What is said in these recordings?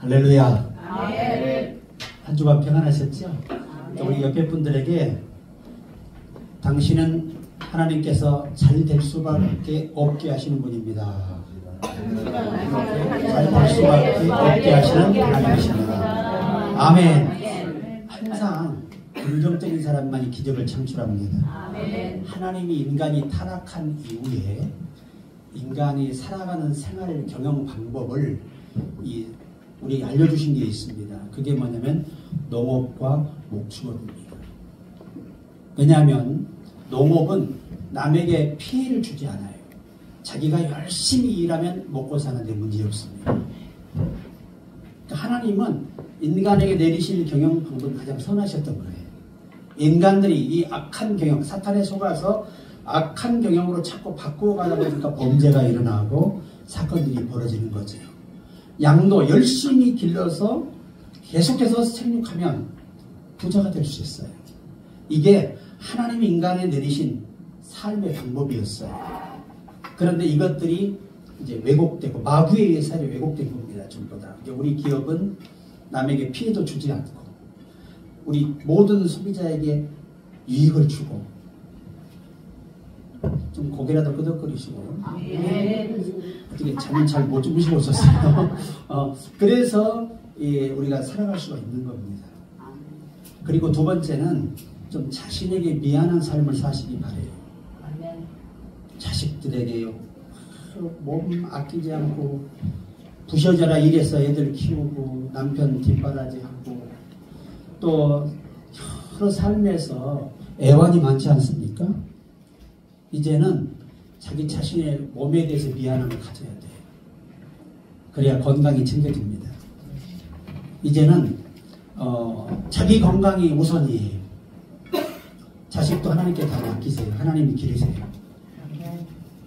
할렐루야. 아멘. 한 주간 평안하셨죠? 또 우리 옆에 분들에게 당신은 하나님께서 잘 될 수밖에 없게 하시는 분입니다. 잘 될 수밖에 없게 하시는 하나님이십니다. 아멘. 항상 긍정적인 사람만이 기적을 창출합니다. 하나님이 인간이 타락한 이후에 인간이 살아가는 생활 경영 방법을 우리 알려주신 게 있습니다. 그게 뭐냐면 농업과 목축업입니다. 왜냐하면 농업은 남에게 피해를 주지 않아요. 자기가 열심히 일하면 먹고 사는데 문제없습니다. 그러니까 하나님은 인간에게 내리실 경영 방법이 가장 선하셨던 거예요. 인간들이 이 악한 경영, 사탄에 속아서 악한 경영으로 자꾸 바꾸어 가다 보니까 범죄가 일어나고 사건들이 벌어지는 거죠. 양도 열심히 길러서 계속해서 생육하면 부자가 될 수 있어요. 이게 하나님이 인간에 내리신 삶의 방법이었어요. 그런데 이것들이 이제 왜곡되고 마귀에 의해서 왜곡된 겁니다. 전부 다. 우리 기업은 남에게 피해도 주지 않고 우리 모든 소비자에게 유익을 주고 좀 고개라도 끄덕거리시고 어떻게 잠은 잘 못 주무시고 오셨어요. 그래서 우리가 살아갈 수가 있는 겁니다. 그리고 두 번째는 좀 자신에게 미안한 삶을 사시기 바래요. 자식들에게 몸 아끼지 않고 부셔져라 일해서 애들 키우고 남편 뒷바라지하고 또 여러 삶에서 애환이 많지 않습니까? 이제는 자기 자신의 몸에 대해서 미안함을 가져야 돼요. 그래야 건강이 챙겨집니다. 이제는 자기 건강이 우선이에요. 자식도 하나님께 다 맡기세요. 하나님이 기르세요.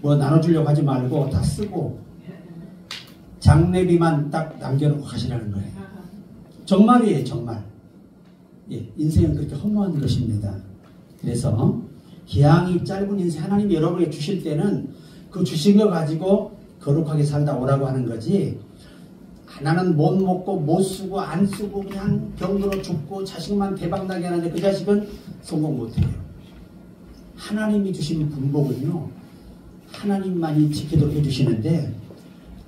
뭐 나눠주려고 하지 말고 다 쓰고 장례비만 딱 남겨놓고 가시라는 거예요. 정말이에요. 정말. 예, 인생은 그렇게 허무한 것입니다. 그래서 기한이 짧은 인생 하나님이 여러분에게 주실 때는 그 주신 거 가지고 거룩하게 살다 오라고 하는 거지, 나는 못 먹고 못 쓰고 안 쓰고 그냥 병들어 죽고 자식만 대박나게 하는데 그 자식은 성공 못해요. 하나님이 주신 분복은요 하나님만이 지키도록 해주시는데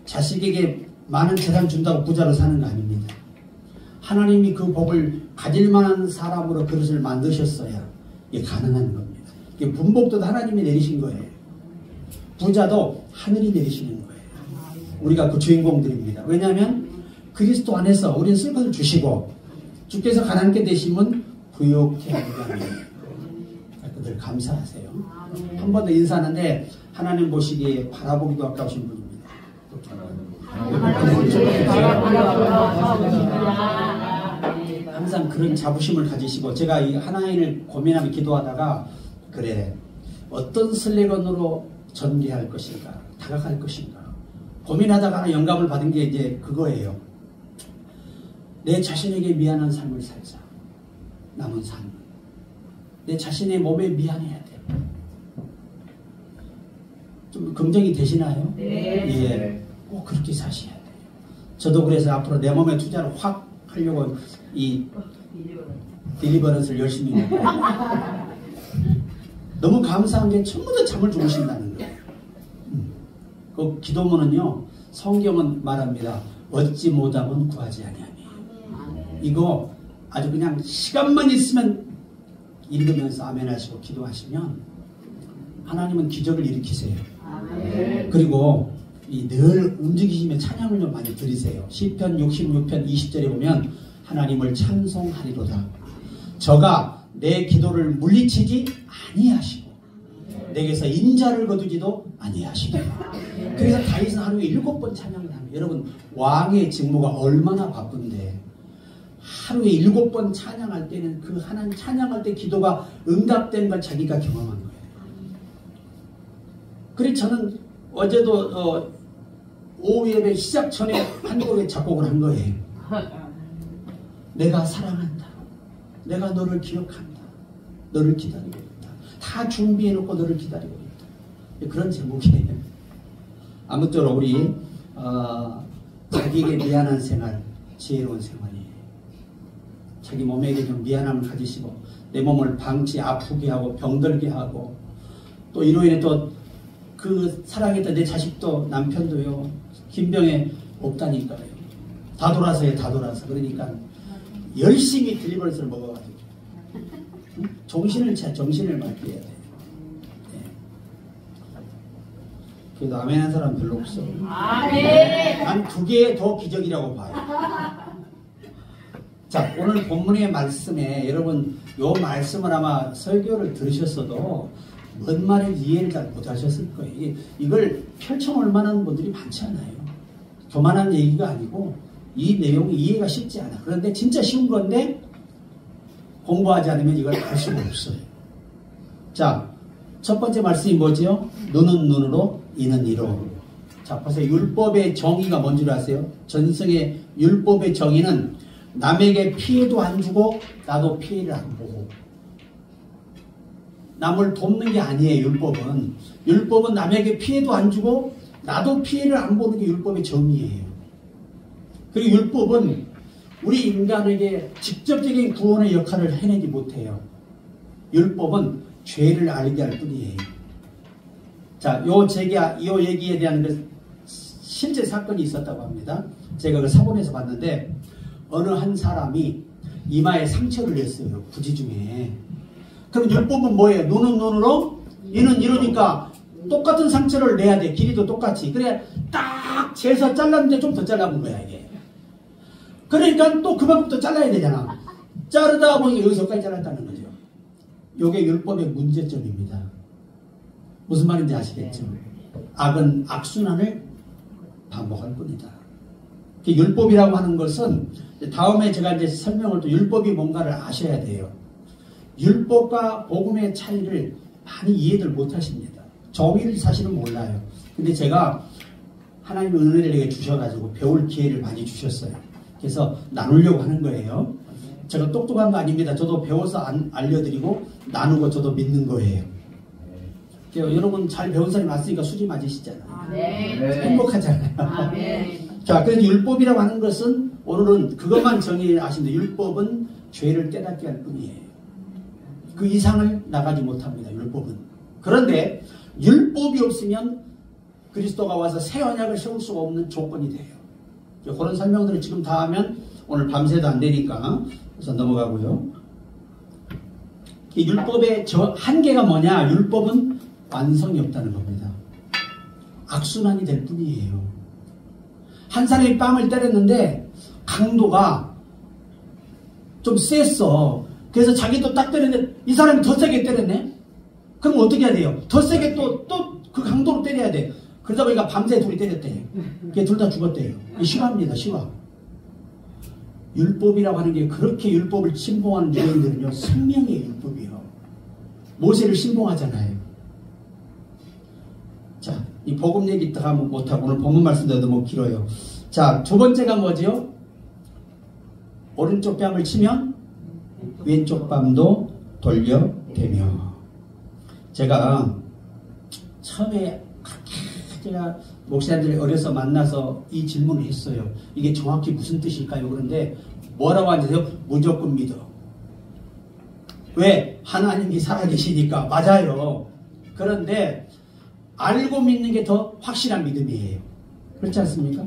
자식에게 많은 재산 준다고 부자로 사는 거 아닙니다. 하나님이 그 복을 가질 만한 사람으로 그릇을 만드셨어야 이게 가능한 겁니다. 이게 분복도 하나님이 내리신 거예요. 부자도 하늘이 내리시는 거예요. 우리가 그 주인공들입니다. 왜냐하면 그리스도 안에서 우리는 쓸 것을 주시고 주께서 가난하게 되시면 부욕해 하는 늘 감사하세요. 한 번 더 인사하는데 하나님 보시기에 바라보기도 아까우신 분입니다. 항상 그런 자부심을 가지시고 제가 이 하나님을 고민하며 기도하다가 그래 어떤 슬래건으로 전개할 것인가 다가갈 것인가 고민하다가 하나 영감을 받은 게 이제 그거예요. 내 자신에게 미안한 삶을 살자. 남은 삶은 내 자신의 몸에 미안해야 돼요. 좀 긍정이 되시나요? 네. 예, 꼭 그렇게 사셔야 돼요. 저도 그래서 앞으로 내 몸에 투자를 확 하려고 이 딜리버런스를 열심히 해요. 너무 감사한 게 전부 다 잠을 주무신다는 거예요. 그 기도문은요 성경은 말합니다. 얻지 못하면 구하지 아니하니. 이거 아주 그냥 시간만 있으면 읽으면서 아멘 하시고 기도하시면 하나님은 기적을 일으키세요. 그리고 늘 움직이시면 찬양을 좀 많이 드리세요. 시편 66편 20절에 보면 하나님을 찬송하리로다. 저가 내 기도를 물리치지 아니하시고 내게서 인자를 거두지도 아니하시고. 그래서 다윗은 하루에 7번 찬양을 합니다. 여러분 왕의 직무가 얼마나 바쁜데 하루에 7번 찬양할 때는 그 하나님 찬양할 때 기도가 응답된 걸 자기가 경험한 거예요. 그래서 저는 어제도 오후 예배 시작 전에 한 곡의 작곡을 한 거예요. 내가 사랑한다. 내가 너를 기억한다. 너를 기다리고 있다. 다 준비해놓고 너를 기다리고 있다. 그런 제목이에요. 아무쪼록 우리 자기에게 미안한 생활 지혜로운 생활이에요. 자기 몸에게 좀 미안함을 가지시고 내 몸을 방치 아프게 하고 병들게 하고 또 이로 인해 또 그 사랑했던 내 자식도 남편도요 긴병에 없다니까요. 다 돌아서요. 다 돌아서. 그러니까 열심히 딜리버런스를 먹어가지고 정신을 맡겨야 돼요. 네. 그래도 아멘 한 사람 별로 없어. 난 두 개 더 기적이라고 봐요. 자, 오늘 본문의 말씀에 여러분 요 말씀을 아마 설교를 들으셨어도 뭔 말인지 이해를 잘 못하셨을 거예요. 이걸 펼쳐놓을 만한 분들이 많지 않아요. 교만한 얘기가 아니고 이 내용이 이해가 쉽지 않아. 그런데 진짜 쉬운 건데 공부하지 않으면 이걸 알 수가 없어요. 자, 첫 번째 말씀이 뭐죠? 눈은 눈으로, 이는 이로. 자, 보세요. 율법의 정의가 뭔지 아세요? 전성의 율법의 정의는 남에게 피해도 안 주고 나도 피해를 안 보고. 남을 돕는 게 아니에요. 율법은. 율법은 남에게 피해도 안 주고 나도 피해를 안 보는 게 율법의 정의예요. 그리고 율법은 우리 인간에게 직접적인 구원의 역할을 해내지 못해요. 율법은 죄를 알게 할 뿐이에요. 자, 요 얘기에 대한 실제 사건이 있었다고 합니다. 제가 그 사본에서 봤는데 어느 한 사람이 이마에 상처를 냈어요. 부지 중에. 그럼 율법은 뭐예요? 눈은 눈으로, 이는 이러니까 똑같은 상처를 내야 돼. 길이도 똑같이. 그래 딱 재서 잘랐는데 좀 더 잘라본 거야 이게. 그러니까 또 그만큼 더 잘라야 되잖아. 자르다 보니 여기서까지 잘랐다는 거죠. 이게 율법의 문제점입니다. 무슨 말인지 아시겠죠? 악은 악순환을 반복할 뿐이다. 율법이라고 하는 것은 다음에 제가 이제 설명을 또 율법이 뭔가를 아셔야 돼요. 율법과 복음의 차이를 많이 이해들 못하십니다. 정의를 사실은 몰라요. 근데 제가 하나님의 은혜를 내게 주셔가지고 배울 기회를 많이 주셨어요. 그래서 나누려고 하는 거예요. 제가 똑똑한 거 아닙니다. 저도 배워서 알려드리고 나누고 저도 믿는 거예요. 여러분 잘 배운 사람이 왔으니까 수지 맞으시잖아요. 네. 행복하잖아요. 네. 자, 그래서 율법이라고 하는 것은 오늘은 그것만 정의하시는데 율법은 죄를 깨닫게 할 뿐이에요. 그 이상을 나가지 못합니다. 율법은. 그런데 율법이 없으면 그리스도가 와서 새 언약을 세울 수가 없는 조건이 돼요. 그런 설명들을 지금 다 하면 오늘 밤새도 안 되니까 그래서 넘어가고요. 이 율법의 한계가 뭐냐? 율법은 완성이 없다는 겁니다. 악순환이 될 뿐이에요. 한 사람이 뺨을 때렸는데 강도가 좀 셌어. 그래서 자기도 딱 때렸는데 이 사람이 더 세게 때렸네? 그럼 어떻게 해야 돼요? 더 세게 또 그 강도로 때려야 돼. 그러다 보니까 밤새 둘이 때렸대. 걔 둘 다 죽었대요. 실화입니다. 실화. 율법이라고 하는 게 그렇게 율법을 신봉하는 유대인들은요. 생명의 율법이에요. 모세를 신봉하잖아요. 자, 이 복음 얘기 이따가 하면 못하고 오늘 본문 말씀도 너무 길어요. 자, 두 번째가 뭐지요? 오른쪽 뺨을 치면 왼쪽 뺨도 돌려대며. 제가 처음에 제가 목사님들이 어려서 만나서 이 질문을 했어요. 이게 정확히 무슨 뜻일까요? 그런데 뭐라고 하는데요? 무조건 믿어. 왜? 하나님이 살아계시니까. 맞아요. 그런데 알고 믿는 게 더 확실한 믿음이에요. 그렇지 않습니까?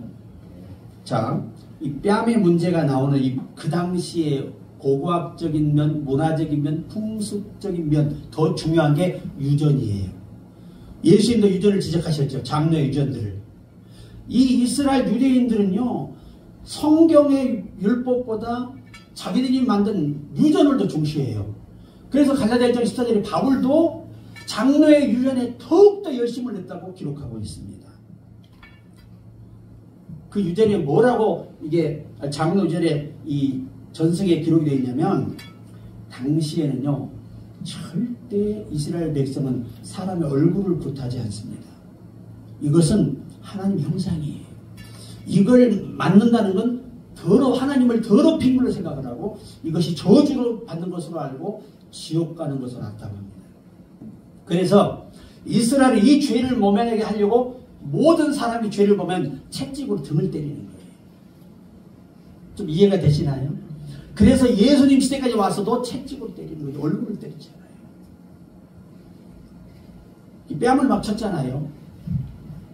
자, 이 뺨의 문제가 나오는 그 당시에 고고학적인 면, 문화적인 면, 풍습적인 면, 더 중요한 게 유전이에요. 예수님도 유전을 지적하셨죠. 장로의 유전들을. 이 이스라엘 유대인들은요, 성경의 율법보다 자기들이 만든 유전을 더 중시해요. 그래서 갈라디아 1장 14절에 바울도 장로의 유전에 더욱더 열심을 냈다고 기록하고 있습니다. 그 유전에 뭐라고 이게 장로 유전에 이 전승에 기록이 되어 있냐면, 당시에는요, 절대 이스라엘 백성은 사람의 얼굴을 굿하지 않습니다. 이것은 하나님 형상이에요. 이걸 맞는다는 건 하나님을 더럽힌 걸로 생각을 하고 이것이 저주를 받는 것으로 알고 지옥 가는 것으로 알았다고 합니다. 그래서 이스라엘이 이 죄를 모면하게 하려고 모든 사람이 죄를 보면 채찍으로 등을 때리는 거예요. 좀 이해가 되시나요? 그래서 예수님 시대까지 와서도 채찍으로 때리는 거죠. 얼굴을 때리잖아요. 이 뺨을 막 쳤잖아요.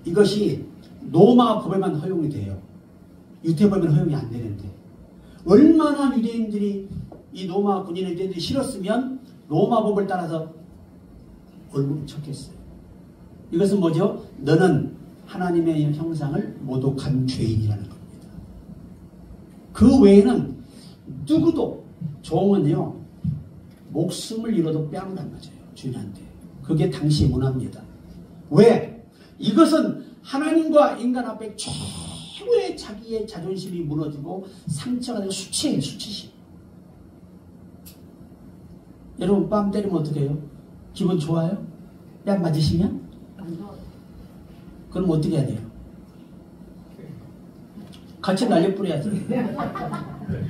이것이 로마 법에만 허용이 돼요. 유태법에는 허용이 안 되는데 얼마나 유대인들이 이 로마 군인의 유대인들이 싫었으면 로마 법을 따라서 얼굴을 쳤겠어요. 이것은 뭐죠? 너는 하나님의 형상을 모독한 죄인이라는 겁니다. 그 외에는 누구도 종은요 목숨을 잃어도 뺨을 안 맞아요. 주인한테. 그게 당시 문화입니다. 왜? 이것은 하나님과 인간 앞에 최고의 자기의 자존심이 무너지고 상처가 되고 수치예요. 수치심. 여러분 뺨 때리면 어떻게 해요? 기분 좋아요? 뺨 맞으시면? 그럼 어떻게 해야 돼요? 같이 날려 뿌려야지.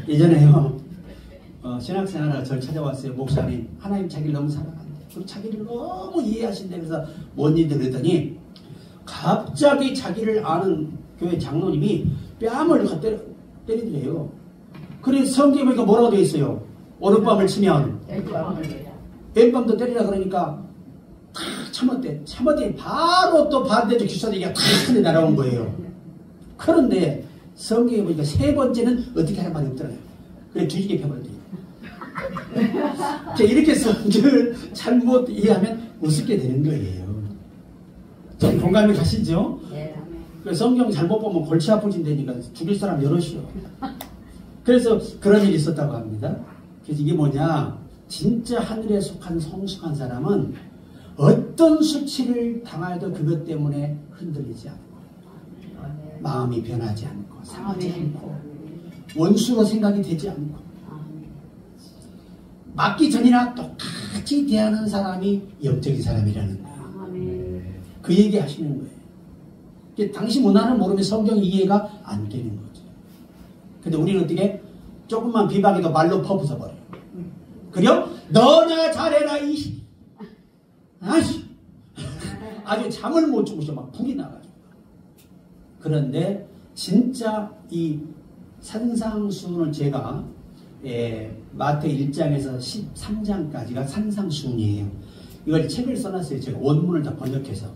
예전에요 신학생활을 저를 찾아왔어요. 목사님 하나님 자기를 너무 사랑한대. 그리고 자기를 너무 이해하신대. 그래서 뭔 일인데 그랬더니 갑자기 자기를 아는 교회 장로님이 뺨을 때리더래요. 그래서 성경에 보니까 뭐라고 되어 있어요? 오른뺨을 치면 왼뺨도 때리라 그러니까 탁 참았더니 바로 또 반대쪽 기사대기가 탁 하늘 날아온 거예요. 그런데 성경에 보니까 세 번째는 어떻게 하는 말이 없더라고요. 그래 뒤지게 펴버려요. 이렇게 성경을 잘못 이해하면 우습게 되는 거예요. 좀 공감이 가시죠? 성경 잘못 보면 골치 아프진다니까 죽일 사람 여럿이요. 그래서 그런 일이 있었다고 합니다. 그래서 이게 뭐냐? 진짜 하늘에 속한 성숙한 사람은 어떤 수치를 당하여도 그것 때문에 흔들리지 않고 마음이 변하지 않고 상하지 않고 원수로 생각이 되지 않고 맞기 전이나 똑같이 대하는 사람이 영적인 사람이라는 거예요. 그 얘기 하시는 거예요. 당시 문화를 모르면 성경 이해가 안 되는 거죠. 근데 우리는 어떻게 조금만 비방해도 말로 퍼부숴 버려요. 그래요? 너나 잘해라 이 아이씨 아주 잠을 못 주무셔 막 불이 나가지고. 그런데 진짜 이 산상수훈을 제가 마태 1장에서 13장까지가 산상수훈이에요. 이걸 책을 써놨어요. 제가 원문을 다 번역해서.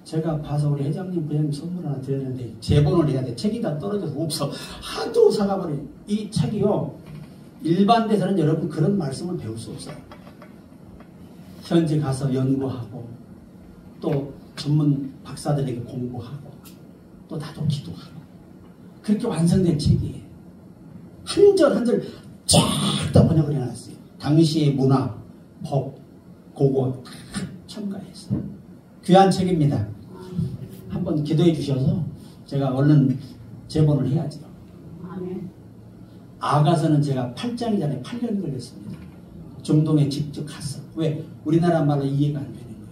제가 봐서 우리 회장님 부장님 선물 하나 드렸는데 재본을 해야 돼. 책이 다 떨어져서 없어. 하도 사가버려. 이 책이요. 일반 데서는 여러분 그런 말씀을 배울 수 없어요. 현지 가서 연구하고 또 전문 박사들에게 공부하고 또 나도 기도하고 그렇게 완성된 책이에요. 한 절 한 절 쫙 다 번역을 해놨어요. 당시의 문화, 법, 고고 다 첨가해서 귀한 책입니다. 한번 기도해 주셔서 제가 얼른 제본을 해야죠. 아가서는 제가 8장이잖아요. 8년 걸렸습니다. 중동에 직접 갔어. 왜? 우리나라 말로 이해가 안 되는 거예요.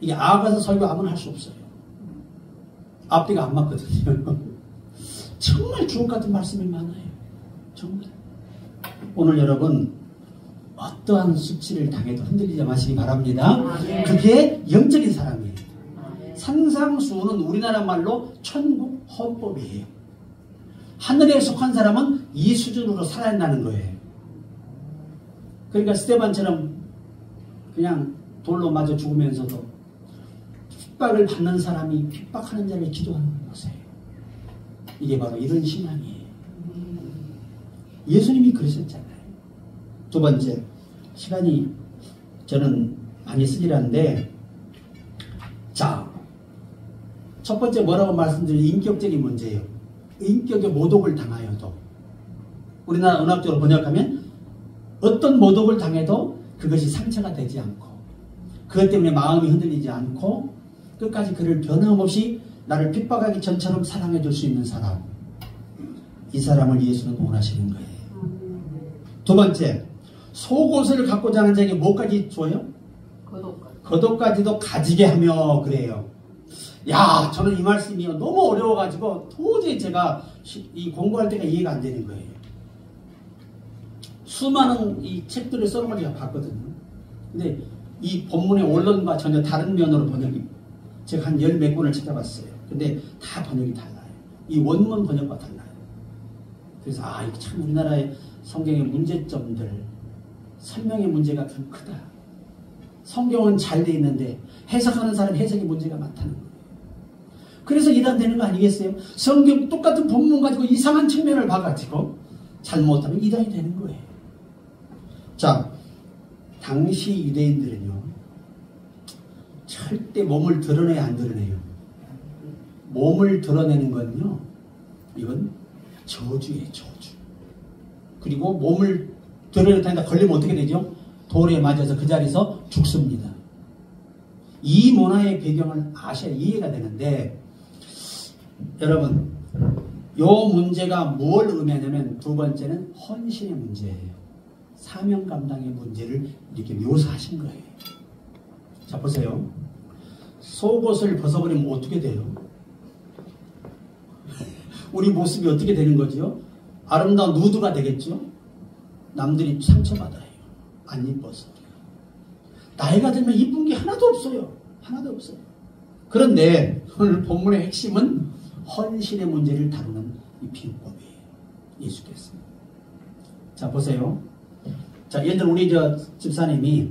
이게 아가서 설교 아무나 할 수 없어요. 앞뒤가 안 맞거든요. 정말 주옥 같은 말씀이 많아요. 정말. 오늘 여러분 어떠한 수치를 당해도 흔들리지 마시기 바랍니다. 그게 영적인 사람이에요. 산상수훈은 우리나라 말로 천국 헌법이에요. 하늘에 속한 사람은 이 수준으로 살아야 한다는 거예요. 그러니까 스테반처럼 그냥 돌로 맞아 죽으면서도 핍박을 받는 사람이 핍박하는 자를 기도하는 것이에요. 이게 바로 이런 신앙이에요. 예수님이 그러셨잖아요. 두 번째, 시간이 저는 많이 쓰질 않는데, 자, 첫 번째 뭐라고 말씀드린 인격적인 문제예요. 인격의 모독을 당하여도 우리나라 언어학적으로 번역하면 어떤 모독을 당해도 그것이 상처가 되지 않고 그것 때문에 마음이 흔들리지 않고 끝까지 그를 변함없이 나를 핍박하기 전처럼 사랑해 줄 수 있는 사람, 이 사람을 예수는 원하시는 거예요. 두 번째, 속옷을 갖고자 하는 자에게 뭐까지 줘요? 겉옷까지도 가지게 하며 그래요. 야, 저는 이 말씀이 너무 어려워가지고 도저히 제가 이 공부할 때가 이해가 안 되는 거예요. 수많은 이 책들을 써놓은 걸 제가 봤거든요. 근데 이 본문의 원론과 전혀 다른 면으로 번역이, 제가 한 10몇 권을 찾아봤어요. 근데 다 번역이 달라요. 이 원문 번역과 달라요. 그래서 이게 참 우리나라의 성경의 문제점들, 설명의 문제가 좀 크다. 성경은 잘 돼 있는데 해석하는 사람 해석의 문제가 많다는 거예요. 그래서 이단되는 거 아니겠어요? 성경 똑같은 본문 가지고 이상한 측면을 봐가지고 잘못하면 이단이 되는 거예요. 자, 당시 유대인들은요, 절대 몸을 드러내야 안 드러내요. 몸을 드러내는 건요, 이건 저주예요, 저주. 그리고 몸을 드러내다 걸리면 어떻게 되죠? 돌에 맞아서 그 자리에서 죽습니다. 이 문화의 배경을 아셔야 이해가 되는데, 여러분, 요 문제가 뭘 의미하냐면 두 번째는 헌신의 문제예요. 사명 감당의 문제를 이렇게 묘사하신 거예요. 자, 보세요. 속옷을 벗어버리면 어떻게 돼요? 우리 모습이 어떻게 되는 거죠? 아름다운 누드가 되겠죠? 남들이 상처받아요. 안 이뻐서. 나이가 들면 이쁜 게 하나도 없어요. 하나도 없어요. 그런데 오늘 본문의 핵심은 헌신의 문제를 다루는 이 비유법이에요. 예수께서. 자, 보세요. 자, 예를 들어 우리 집사님이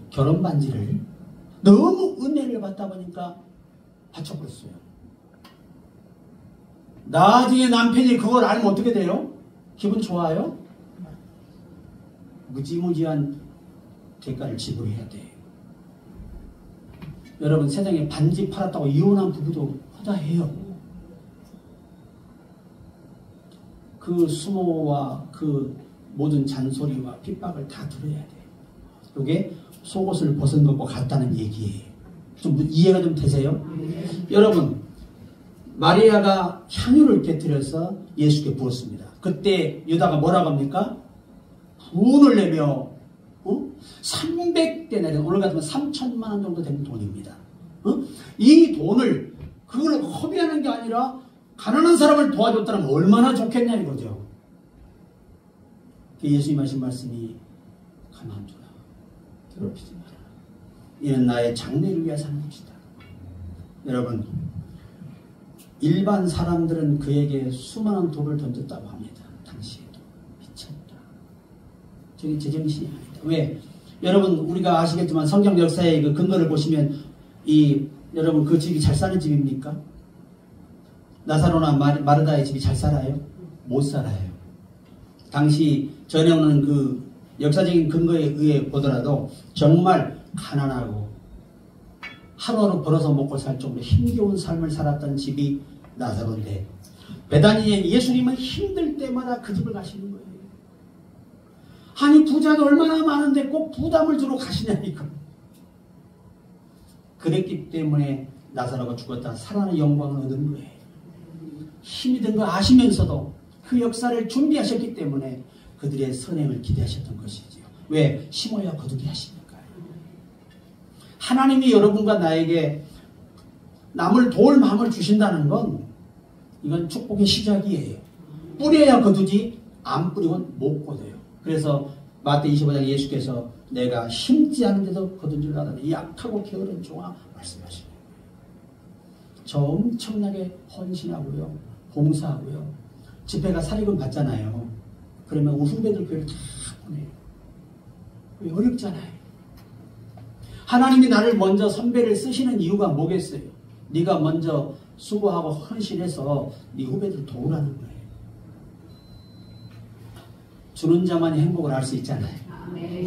결혼 반지를 너무 은혜를 받다 보니까 바쳐버렸어요. 나중에 남편이 그걸 알면 어떻게 돼요? 기분 좋아요? 무지무지한 대가를 지불해야 돼요. 여러분, 세상에 반지 팔았다고 이혼한 부부도 허다해요. 그 수모와 그 모든 잔소리와 핍박을 다 들어야 돼요. 이게 속옷을 벗은 것과 같다는 얘기예요. 좀 이해가 좀 되세요? 여러분, 마리아가 향유를 깨뜨려서 예수께 부었습니다. 그때 유다가 뭐라고 합니까? 돈을 내며 300데나리, 오늘 같으면 3천만 원 정도 되는 돈입니다. 이 돈을 그걸 허비하는 게 아니라 가난한 사람을 도와줬다면 얼마나 좋겠냐 이거죠. 예수님 하신 말씀이 가만두라, 괴롭히지 마라. 이는 나의 장래를 위하여 사는 것이다. 여러분, 일반 사람들은 그에게 수많은 돌을 던졌다고 합니다. 당시에도. 미쳤다. 저게 제정신이 아니다. 왜? 여러분, 우리가 아시겠지만 성경 역사의 그 근거를 보시면 여러분, 그 집이 잘 사는 집입니까? 나사로나 마르다의 집이 잘 살아요? 못 살아요. 당시 전해오는 그 역사적인 근거에 의해 보더라도 정말 가난하고 하루하루 벌어서 먹고 살 정도로 힘겨운 삶을 살았던 집이 나사로인데, 베다니에 예수님은 힘들 때마다 그 집을 가시는 거예요. 아니, 부자도 얼마나 많은데 꼭 부담을 주러 가시냐니까. 그랬기 때문에 나사로가 죽었다 살아나는 영광을 얻은 거예요. 힘이 든 거 아시면서도 그 역사를 준비하셨기 때문에 그들의 선행을 기대하셨던 것이지요. 왜? 심어야 거두게 하시니까요. 하나님이 여러분과 나에게 남을 도울 마음을 주신다는 건 이건 축복의 시작이에요. 뿌려야 거두지 안 뿌리면 못 거둬요. 그래서 마태 25장 예수께서 내가 심지 않은데도 거둔 줄 알았는데 약하고 게으른 종아 말씀하시네요. 저 엄청나게 헌신하고요, 봉사하고요, 집회가 사리금 받잖아요. 그러면 후배들 교회를 다 보내요. 어렵잖아요. 하나님이 나를 먼저 선배를 쓰시는 이유가 뭐겠어요? 네가 먼저 수고하고 헌신해서 네 후배들 도우라는 거예요. 주는 자만이 행복을 알 수 있잖아요.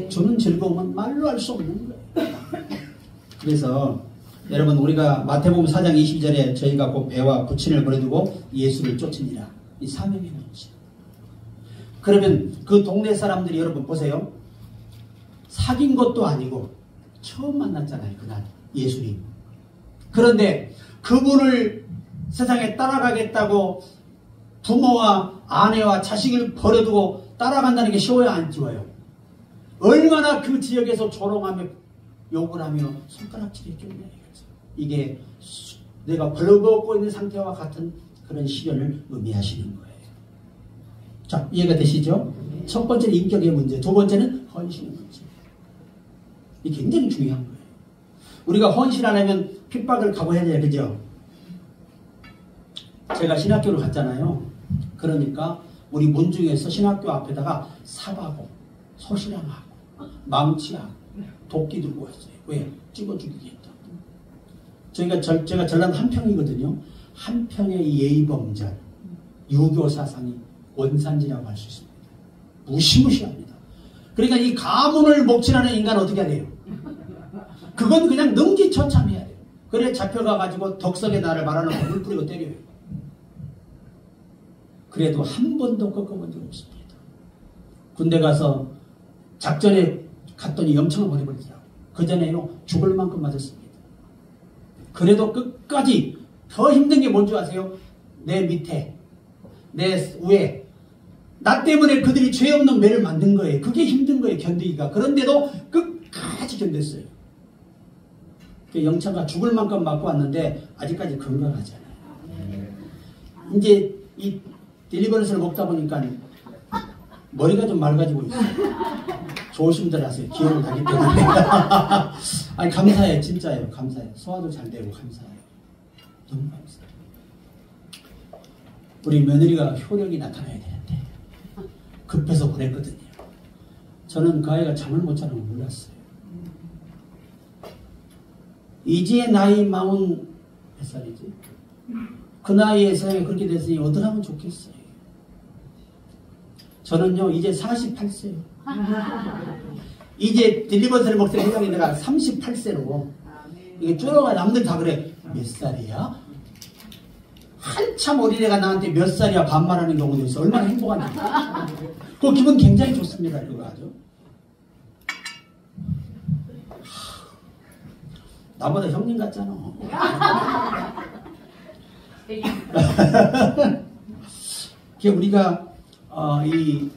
주는 즐거움은 말로 할 수 없는 거예요. 그래서 여러분, 우리가 마태복음 4장 22절에 저희가 곧 배와 부친을 보내두고 예수를 쫓으니라. 이 사명의 문제. 그러면 그 동네 사람들이 여러분 보세요. 사귄 것도 아니고 처음 만났잖아요. 그날 예수님. 그런데 그분을 세상에 따라가겠다고 부모와 아내와 자식을 버려두고 따라간다는 게 쉬워요, 안 쉬워요? 얼마나 그 지역에서 조롱하며 욕을 하며 손가락질했겠냐. 이게 내가 벌거벗고 있는 상태와 같은 그런 시련을 의미하시는 거예요. 자, 이해가 되시죠? 첫 번째는 인격의 문제, 두 번째는 헌신의 문제. 이게 굉장히 중요한 거예요. 우리가 헌신하려면 핍박을 각오해야 돼요. 그죠? 제가 신학교를 갔잖아요. 그러니까 우리 문중에서 신학교 앞에다가 삽하고 소시랑하고 망치하고 도끼 들고 왔어요. 왜? 찍어 죽이겠다. 제가 전남 한평이거든요. 한평의 이 예의범절, 유교 사상이 원산지라고 할 수 있습니다. 무시무시합니다. 그러니까 이 가문을 목칠하는 인간은 어떻게 해야 돼요? 그건 그냥 능지처참해야 돼요. 그래 잡혀가가지고 덕석의 나를 말하는 물 뿌리고 때려요. 그래도 한 번도 꺾어본 적 없습니다. 군대 가서 작전에 갔더니 염청을 보내버리더라고요. 그 전에요 죽을 만큼 맞았습니다. 그래도 끝까지 더 힘든 게 뭔지 아세요? 내 밑에, 내 위에, 나 때문에 그들이 죄 없는 매를 만든 거예요. 그게 힘든 거예요, 견디기가. 그런데도 끝까지 견뎠어요. 영창가 죽을 만큼 맞고 왔는데 아직까지 건강하잖아요. 이제 이 딜리버런스를 먹다 보니까 머리가 좀 맑아지고 있어요. 조심들 하세요. 기억을 가기 때문에. 아니 감사해요. 진짜예요. 감사해요. 소화도 잘 되고 감사해요. 너무 감사해요. 우리 며느리가 효력이 나타나야 되는데 급해서 보냈거든요. 저는 그 아이가 잠을 못 자는 걸 몰랐어요. 이제 나이 40 몇 살이지? 그 나이에 세상에 그렇게 됐으니 어떡하면 좋겠어요. 저는요 이제 48세요. 이제 딜리버런스를 먹을 생각이 내가 38세로 이게 줄어가 남들 다 그래. 몇 살이야? 한참 어린애가 나한테 몇 살이야 반말하는 경우도 있어. 얼마나 행복한지. 그 기분 굉장히 좋습니다. 그거 아주. 나보다 형님 같잖아. 우리가 이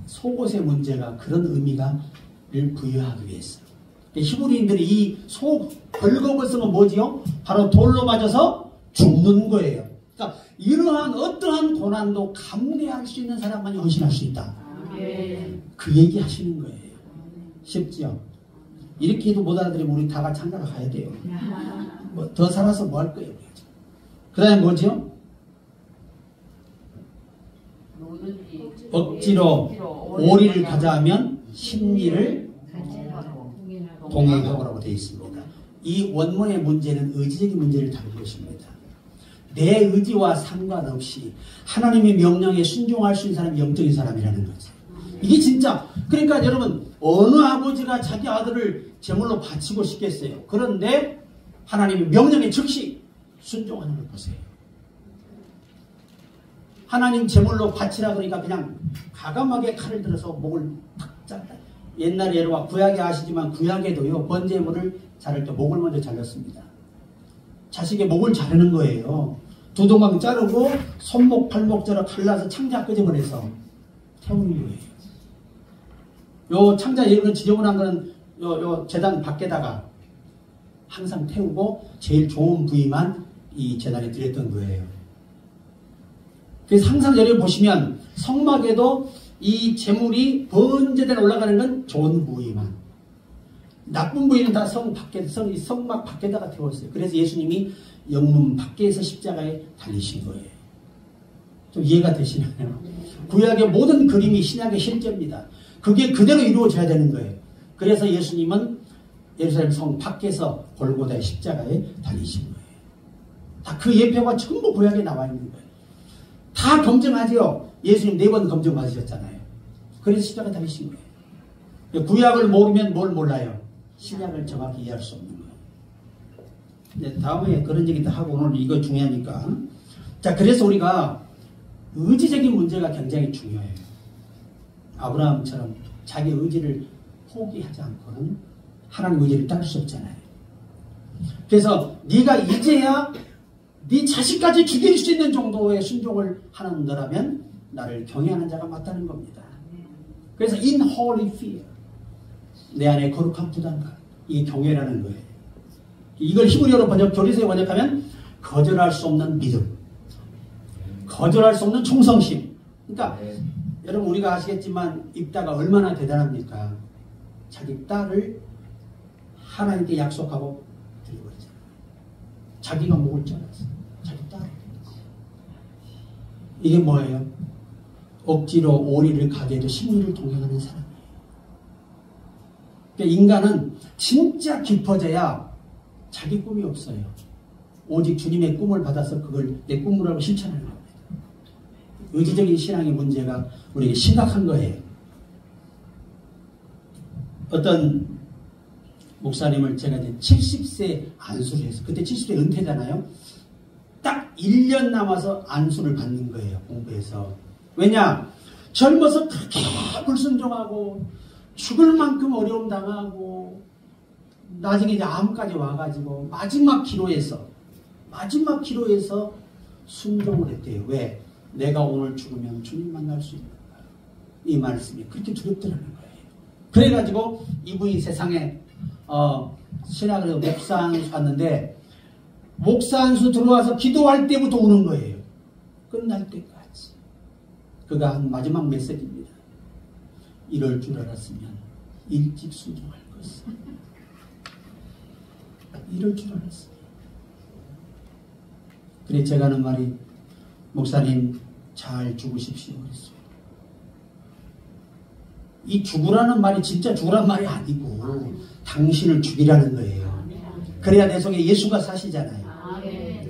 속옷의 문제가 그런 의미를 부여하기 위해서 히브리인들이 이 벌거벗으면 뭐지요? 바로 돌로 맞아서 죽는 거예요. 그러니까 이러한 어떠한 고난도 감내할 수 있는 사람만이 헌신할 수 있다. 그 얘기 하시는 거예요. 쉽지요? 이렇게 해도 못 알아들으면 우리 다 같이 한가로 가야 돼요. 뭐 더 살아서 뭐 할 거예요? 그 다음에 뭐죠? 억지로 오리를 가자 하면 심리를 동행하고라고 되어 있습니다. 이 원문의 문제는 의지적인 문제를 다루는 것입니다. 내 의지와 상관없이 하나님의 명령에 순종할 수 있는 사람이 영적인 사람이라는 거죠. 이게 진짜 그러니까 여러분 어느 아버지가 자기 아들을 제물로 바치고 싶겠어요. 그런데 하나님의 명령에 즉시 순종하는 걸 보세요. 하나님 제물로 바치라 그러니까 그냥 과감하게 칼을 들어서 목을 탁 잘라. 옛날에 여러분 구약에 아시지만 구약에도요 번제물을 자를 때 목을 먼저 잘랐습니다. 자식의 목을 자르는 거예요. 두동강 자르고 손목 팔목 자르 갈라서 창자 끄집어내서 태우는 거예요. 요 창자 이런 지저분한 거는 요 제단 밖에다가 항상 태우고 제일 좋은 부위만 이 제단에 드렸던 거예요. 그래서 항상 여러분 보시면 성막에도 이 제물이 번제대로 올라가는 건 좋은 부위만, 나쁜 부위는 다 성막 밖에다가 태웠어요. 그래서 예수님이 영문 밖에서 십자가에 달리신 거예요. 좀 이해가 되시나요? 구약의 모든 그림이 신약의 실제입니다. 그게 그대로 이루어져야 되는 거예요. 그래서 예수님은 예루살렘 성 밖에서 골고다의 십자가에 달리신 거예요. 다 그 예표가 전부 구약에 나와 있는 거예요. 다 검증하죠. 예수님 4번 검증 받으셨잖아요. 그래서 십자가에 달리신 거예요. 구약을 모르면 뭘 몰라요? 신약을 정확히 이해할 수 없는 거예요. 이제 다음에 그런 얘기도 하고 오늘 이거 중요하니까. 자, 그래서 우리가 의지적인 문제가 굉장히 중요해요. 아브라함처럼 자기 의지를 포기하지 않고는 하나님 의지를 따를 수 없잖아요. 그래서 네가 이제야 네 자식까지 죽일 수 있는 정도의 순종을 하는 너라면 나를 경외하는 자가 맞다는 겁니다. 그래서 in holy fear, 내 안에 거룩한 부담감, 이게 경외라는 거예요. 이걸 히브리어로 교리서에 번역하면 거절할 수 없는 믿음, 거절할 수 없는 충성심. 그러니까 여러분 우리가 아시겠지만 입다가 얼마나 대단합니까? 자기 딸을 하나님께 약속하고 드려버리잖아요. 자기가 목을 잘랐어. 자기 딸. 이게 뭐예요? 억지로 오리를 가게 해도 심리를 동행하는 사람이에요. 그러니까 인간은 진짜 깊어져야 자기 꿈이 없어요. 오직 주님의 꿈을 받아서 그걸 내 꿈이라고 실천하는 겁니다. 의지적인 신앙의 문제가 우리에게 심각한 거예요. 어떤 목사님을 제가 이제 70세 안수를 해서, 그때 70세 은퇴잖아요. 딱 1년 남아서 안수를 받는 거예요. 공부해서. 왜냐? 젊어서 그렇게 불순종하고 죽을 만큼 어려움 당하고 나중에 이제 암까지 와가지고 마지막 기로에서 순종을 했대요. 왜? 내가 오늘 죽으면 주님 만날 수 있는가. 이 말씀이 그렇게 두렵더라는 거예요. 그래가지고 이분이 세상에 신학을 목사 안수 왔는데, 목사 안수 들어와서 기도할 때부터 우는 거예요. 끝날 때까지. 그가 한 마지막 메시지입니다. 이럴 줄 알았으면 일찍 순종할 것을. 이럴 줄 알았어요. 그래 제가 하는 말이, 목사님 잘 죽으십시오 그랬어요. 이 죽으라는 말이 진짜 죽으라는 말이 아니고 당신을 죽이라는 거예요. 그래야 내 속에 예수가 사시잖아요.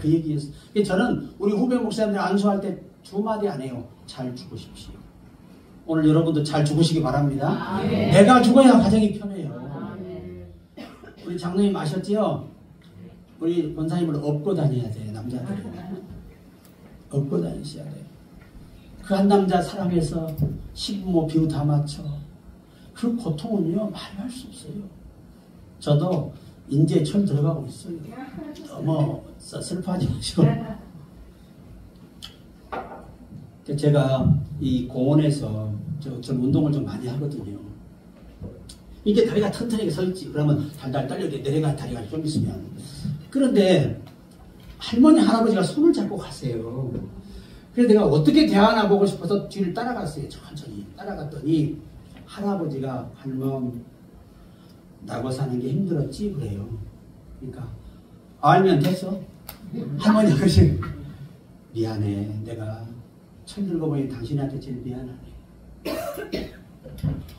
그 얘기였어요. 저는 우리 후배 목사님들 안수할 때 두 마디 안 해요. 잘 죽으십시오. 오늘 여러분도 잘 죽으시기 바랍니다. 내가 죽어야 가정이 편해요. 우리 장로님 아셨지요? 우리 권사님을 업고 다녀야 돼요. 남자들은 업고 다니셔야 돼요. 그 한 남자 사랑해서 시부모 비유 다 맞춰. 그 고통은요 말할 수 없어요. 저도 인제 철 들어가고 있어요. 너무 슬퍼하지 마시고. 제가 이 공원에서 전 운동을 좀 많이 하거든요. 이게 다리가 튼튼하게 서 있지. 그러면 달달 떨려 내려가는 다리가 좀 있으면. 그런데 할머니 할아버지가 손을 잡고 가세요. 그래서 내가 어떻게 대하나 보고 싶어서 뒤를 따라갔어요. 천천히 따라갔더니 할아버지가 할멈 나고 사는 게 힘들었지 그래요. 그러니까 알면 됐어. 할머니가 그러시 미안해. 내가 철 들고 보니 당신한테 제일 미안하네.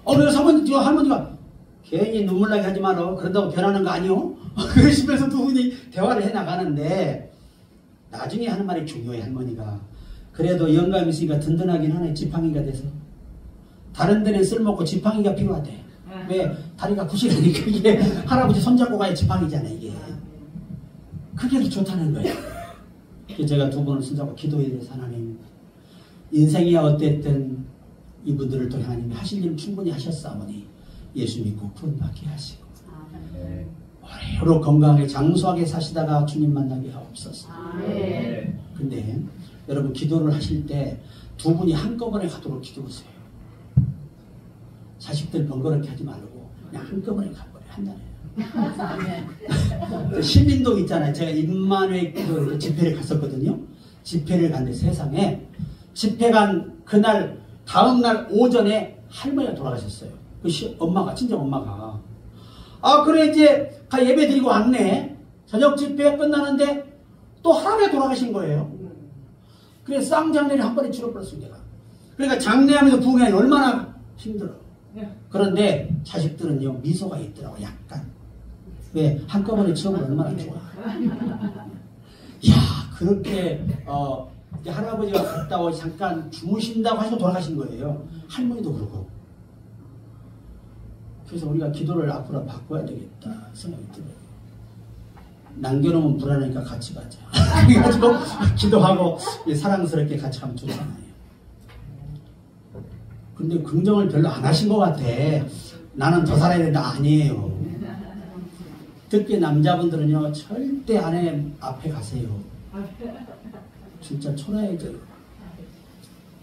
그래서 할머니가 괜히 눈물 나게 하지 마라. 그런다고 변하는 거 아니오? 그러시면서 두 분이 대화를 해나가는데 나중에 하는 말이 중요해. 할머니가 그래도 영감이 있으니까 든든하긴 하네. 지팡이가 돼서. 다른 데는 쓸모없고 지팡이가 필요하대. 왜? 다리가 부실하니까. 이게 할아버지 손잡고 가야 지팡이잖아 이게. 그게 더 좋다는 거예요. 제가 두 분을 손잡고 기도해야 돼서 하나님, 인생이 어땠든 이분들을 통해 하나님이 하실 일 충분히 하셨사오니 예수 믿고 구원받게 하시고 오래오래 건강하게 장수하게 사시다가 주님 만나게 하옵소서. 근데 여러분 기도를 하실 때 두 분이 한꺼번에 가도록 기도하세요. 자식들 번거롭게 하지 말고 그냥 한꺼번에 가버려. 한 달에. 신민동 있잖아요. 제가 임만회 그 집회를 갔었거든요. 집회를 갔는데 세상에 집회 간 그날 다음날 오전에 할머니가 돌아가셨어요. 그 엄마가 친정 엄마가. 그래 이제 예배 드리고 왔네. 저녁 집회 끝나는데 또 할아버지가 돌아가신 거예요. 그래서 쌍장례를 한 번에 치러버렸어요 내가. 그러니까 장례하면서 부흥하니 얼마나 힘들어. 그런데 자식들은요 미소가 있더라고. 약간. 왜? 한꺼번에 치우면 얼마나 좋아. 그렇게 할아버지가 갔다 잠깐 주무신다고 하시고 돌아가신 거예요. 할머니도 그러고. 그래서 우리가 기도를 앞으로 바꿔야 되겠다 생각이 들어요. 남겨놓으면 불안하니까 같이 가자. 그래가지고 기도하고 사랑스럽게 같이 가면 좋잖아요. 근데 긍정을 별로 안 하신 것 같아. 나는 더 살아야 된다. 아니에요. 특히 남자분들은요 절대 아내 앞에 가세요. 진짜 초라해져요.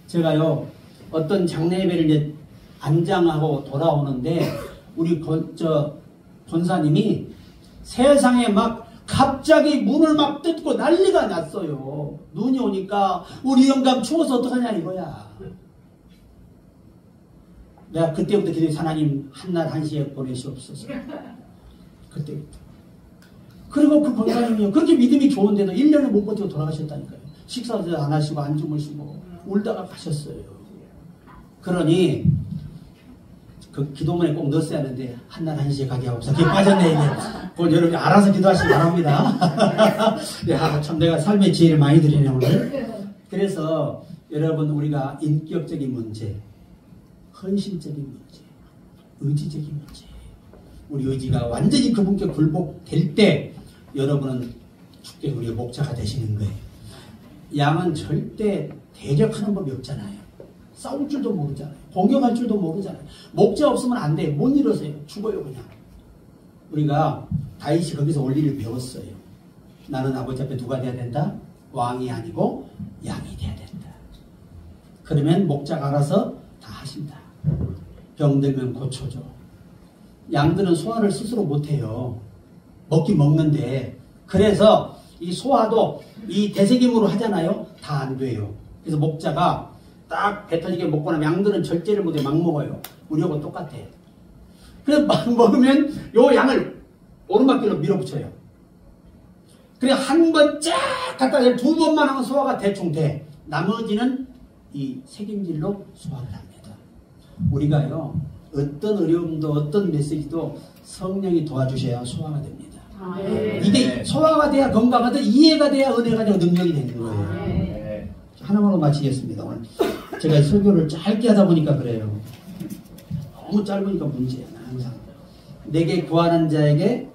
제가요 어떤 장례 예배를 이제 안장하고 돌아오는데 우리 권사님이 세상에 막 갑자기 문을 막 뜯고 난리가 났어요. 눈이 오니까 우리 영감 추워서 어떡하냐 이거야. 내가 그때부터 기도해서 하나님 한낮 한시에 보내시옵소서. 그때부터. 그리고 그 권사님이요 그렇게 믿음이 좋은데도 1년을 못 버티고 돌아가셨다니까요. 식사도 안 하시고 안 주무시고 울다가 가셨어요. 그러니 그 기도문에 꼭 넣었어야 하는데 한날 한시에 가게 하옵소서. 그게 빠졌네 이게. 그건 여러분이 알아서 기도하시기 바랍니다. 야, 참 내가 삶의 지혜를 많이 드리네 오늘. 그래서 여러분 우리가 인격적인 문제, 헌신적인 문제, 의지적인 문제, 우리 의지가 완전히 그분께 굴복될 때 여러분은 주께 우리의 목자가 되시는 거예요. 양은 절대 대적하는 법이 없잖아요. 싸울 줄도 모르잖아요. 공격할 줄도 모르잖아요. 목자 없으면 안 돼요. 못 일어서요. 죽어요 그냥. 우리가 다윗이 거기서 원리를 배웠어요. 나는 아버지 앞에 누가 돼야 된다? 왕이 아니고 양이 돼야 된다. 그러면 목자가 알아서 다 하신다. 병들면 고쳐줘. 양들은 소화를 스스로 못해요. 먹긴 먹는데. 그래서 이 소화도 이 대세김으로 하잖아요. 다 안 돼요. 그래서 목자가 딱 배 터지게 먹고 나면 양들은 절제를 못해 막 먹어요. 우리하고 똑같아. 그래서 막 먹으면 요 양을 오르막길로 밀어붙여요. 그래 한 번 쫙 갖다 대면 두 번만 하면 소화가 대충 돼. 나머지는 이 책임질로 소화를 합니다. 우리가요 어떤 어려움도 어떤 메시지도 성령이 도와주셔야 소화가 됩니다. 이게 소화가 돼야 건강하다, 이해가 돼야 은혜가 되고 능력이 되는 거예요. 하나만으로 마치겠습니다. 오늘 제가 설교를 짧게 하다 보니까 그래요. 너무 짧으니까 문제야. 항상 내게 구하는 자에게,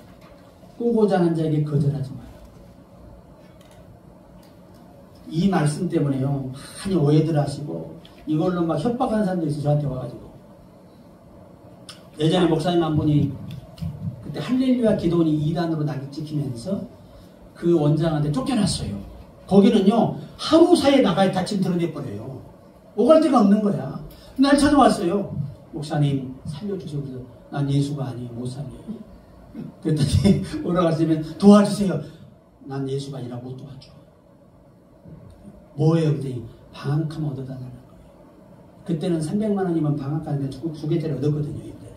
꾸고자 하는 자에게 거절하지 마요. 이 말씀 때문에요 많이 오해들 하시고 이걸로 막 협박하는 사람도 있어요. 저한테 와가지고. 예전에 목사님 한 분이 그때 할렐루야 기도원이 이단으로 낙이 찍히면서 그 원장한테 쫓겨났어요. 거기는요 하루 사이에 나가야 다침 드러내버려요. 오갈 데가 없는 거야. 날 찾아왔어요. 목사님 살려주세요. 그래서 난 예수가 아니에요. 못 살려요. 그랬더니 올라갔으면 도와주세요. 난 예수가 아니라 못 도와줘. 뭐예요? 그랬더니 방학하면 얻어달라는 거예요. 그때는 300만 원이면 방학 가는데 두 개짜리 얻었거든요. 이때는.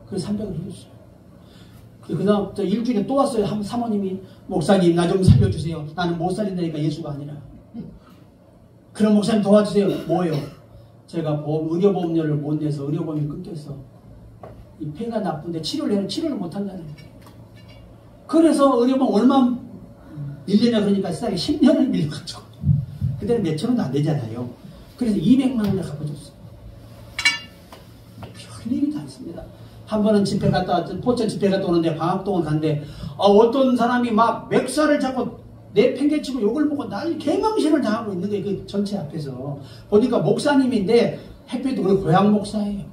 그래서 300을 해줬어요. 그 다음 일주일에 또 왔어요. 사모님이 목사님 나 좀 살려주세요. 나는 못 살린다니까 예수가 아니라. 그럼 목사님 도와주세요. 뭐예요? 제가 의료보험료를 못 내서 의료보험이 끊겼어. 이 폐가 나쁜데 치료를 못한다는 거예요. 그래서 의료보험 얼마 밀리냐 그러니까 세상에 10년을 밀려가지고 그때는 몇천 원도 안 되잖아요. 그래서 200만 원을 갚아줬어요. 별일이 다 있습니다. 한 번은 집회 갔다 왔던 포천 집회 갔다 오는데 방학동을 갔는데 어떤 사람이 막 멱살을 잡고 내팽개치고 욕을 먹고 난리 개망신을 당하고 있는 게 그 전체 앞에서 보니까 목사님인데 햇빛도 우리 고향 목사예요.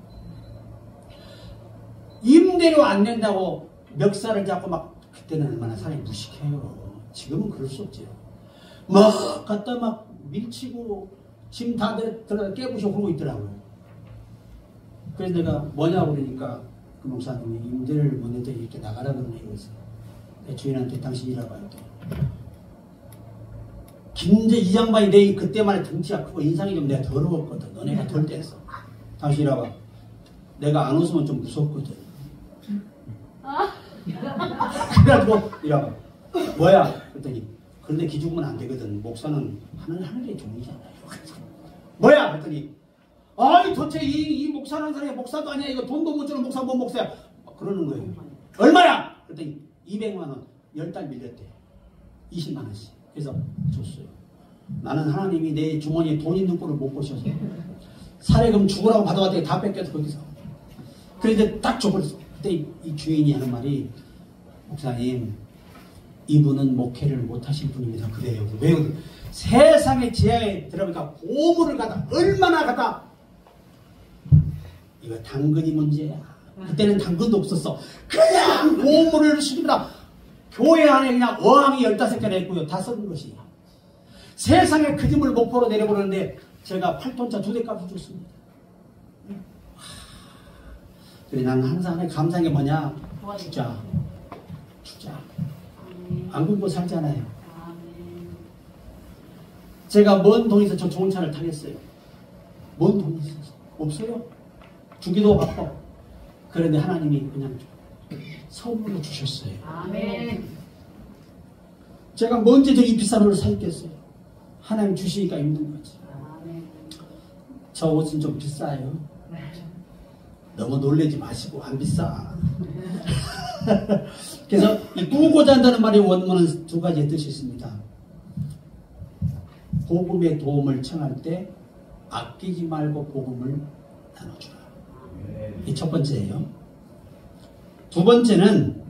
임대료 안 낸다고 멱살을 잡고 막 그때는 얼마나 사람이 무식해요. 지금은 그럴 수 없죠. 막 갖다 막 밀치고 짐 다 들어가 깨부셔 그러고 있더라고요. 그래서 내가 뭐냐고 그러니까 그 목사님이 임대를 못 낸다고 이렇게 나가라 그러네. 그래서 내 주인한테 당신 일하봐요. 김제 이 양반이 내 그때만 등치가 크고 인상이 좀 내가 더러웠거든. 너네가 덜 뗐어. 당신 일하봐. 내가 안 웃으면 좀 무섭거든. 그래가지고 일하봐. 뭐야? 그랬더니 그런데 기죽으면 안 되거든. 목사는 하늘의 종이잖아요. 뭐야? 그랬더니 아이 도대체 이 목사라는 사람이 목사도 아니야. 이거 돈도 못 주는 목사 뭔 목사야. 그러는 거예요. 얼마야? 그랬더니 200만 원 10달 밀렸대. 20만 원씩. 그래서 줬어요. 나는 하나님이 내 주머니에 돈 있는 꼴을 못 보셔서 사례금 죽으라고 받아왔더니 다 뺏겨서 거기서. 그래서 딱 줘버렸어. 그때 이 주인이 하는 말이 목사님 이분은 목회를 못하신 분입니다. 그래요. 왜? 세상의 지하에 들어가니까 고물을 갖다 얼마나 갖다 이거 당근이 문제야. 그때는 당근도 없었어. 그냥 고물을 수집니다. 교회 안에 그냥 어항이 15개나 있고요. 다 썩은 것이에요. 세상에 그 짐을 목포로 내려보는데 제가 8톤차 2대 값을 줬습니다. 그래 나는 항상 하나님 감사한 게 뭐냐? 주자. 안 굶고 살잖아요. 제가 먼 동에서 저 좋은 차를 타겠어요. 먼 돈이 있어서. 없어요. 주기도 바빠. 그런데 하나님이 그냥 선물로 주셨어요. 아멘. 제가 먼저 저기 비싼 걸 사겠어요. 하나님 주시니까 있는 거지. 아멘. 저 옷은 좀 비싸요. 너무 놀래지 마시고 안 비싸. 그래서 이 꾸고자 한다는 말의 원문은 두 가지의 뜻이 있습니다. 복음의 도움을 청할 때 아끼지 말고 복음을 나눠주라. 이 첫 번째예요. 두 번째는